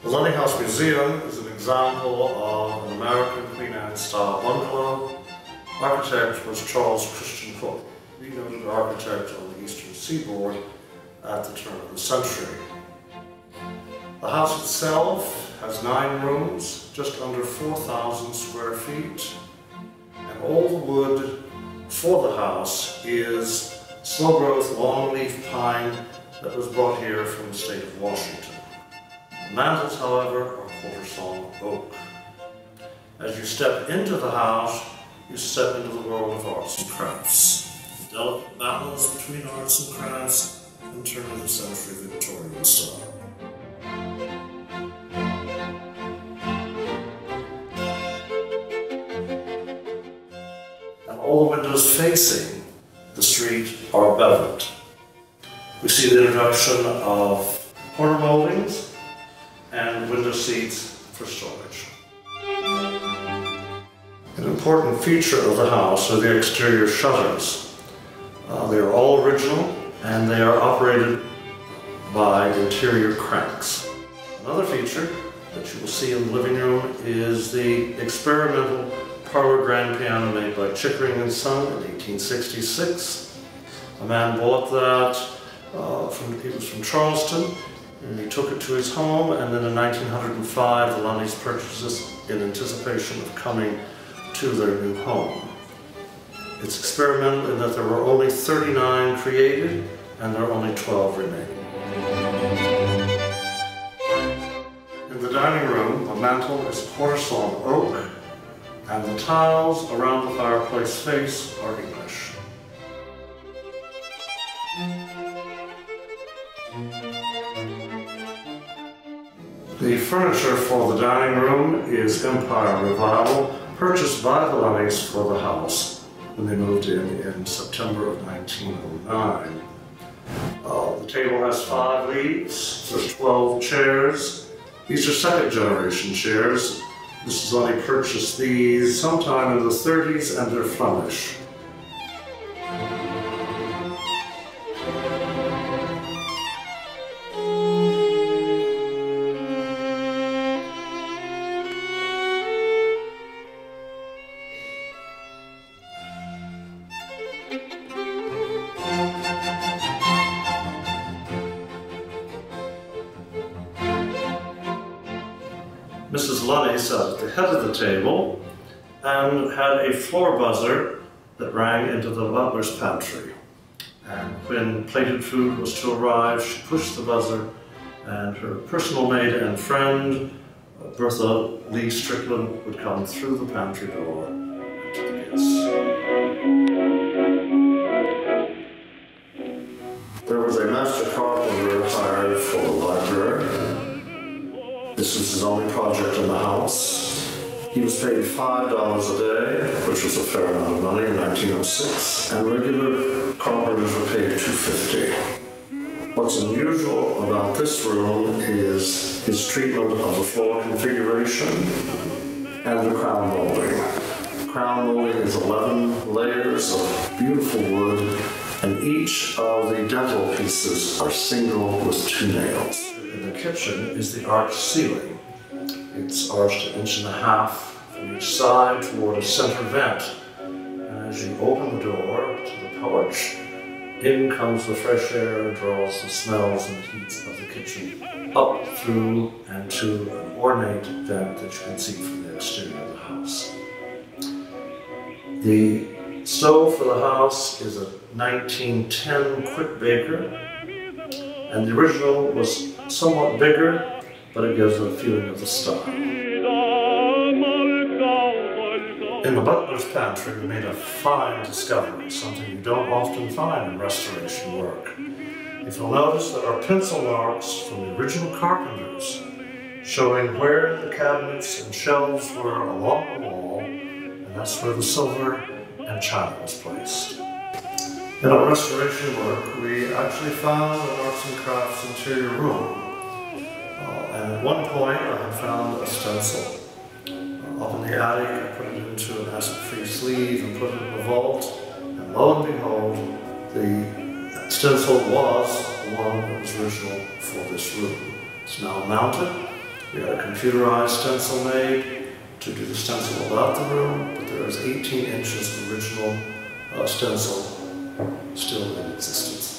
The Lunney House Museum is an example of an American Queen Anne-style bungalow. Architect was Charles Christian Cook, the noted architect on the eastern seaboard at the turn of the century. The house itself has 9 rooms, just under 4,000 square feet, and all the wood for the house is slow-growth longleaf pine that was brought here from the state of Washington. The mantels, however, are quarter-sawn oak. As you step into the house, you step into the world of arts and crafts. The delicate balance between arts and crafts and turn-of-the-century Victorian style. And all the windows facing the street are beveled. We see the introduction of corner moldings and window seats for storage. An important feature of the house are the exterior shutters. They are all original and they are operated by interior cranks. Another feature that you will see in the living room is the experimental parlor grand piano made by Chickering & Son in 1866. A man bought that, he was from Charleston, and he took it to his home, and then in 1905 the Lunneys purchased this in anticipation of coming to their new home. It's experimental in that there were only 39 created and there are only 12 remaining. In the dining room, the mantel is quarter-sawn oak and the tiles around the fireplace face are English. The furniture for the dining room is Empire Revival, purchased by the Lunneys for the house when they moved in September of 1909. The table has 5 leaves, there's 12 chairs. These are second generation chairs. Mrs. Lunney purchased these sometime in the 30s and they're Flemish. Mrs. Lunney sat at the head of the table and had a floor buzzer that rang into the butler's pantry. And when plated food was to arrive, she pushed the buzzer and her personal maid and friend, Bertha Lee Strickland, would come through the pantry door to the guests. There was a master carpenter hired for the library. This was his only project in the house. He was paid $5 a day, which was a fair amount of money in 1906, and regular carpenters were paid $2.50. What's unusual about this room is his treatment of the floor configuration and the crown molding. Crown molding is 11 layers of beautiful wood, and each of the dental pieces are single with 2 nails. In the kitchen is the arched ceiling. It's arched 1.5 inches from each side toward a center vent. And as you open the door to the porch, in comes the fresh air and draws the smells and heats of the kitchen up through and to an ornate vent that you can see from the exterior of the house. The stove for the house is a 1910 quick baker, and the original was somewhat bigger, but it gives a feeling of the style. In the butler's pantry, we made a fine discovery, something you don't often find in restoration work. If you'll notice, there are pencil marks from the original carpenters showing where the cabinets and shelves were along the wall, and that's where the silver and china was placed. In our restoration work, we actually found an arts and crafts interior room. And at one point, I had found a stencil. Up in the attic, I put it into an acid-free sleeve and put it in the vault. And lo and behold, the stencil was the one that was original for this room. It's now mounted We had a computerized stencil made to do the stencil about the room, but there is 18 inches of original stencil still in existence.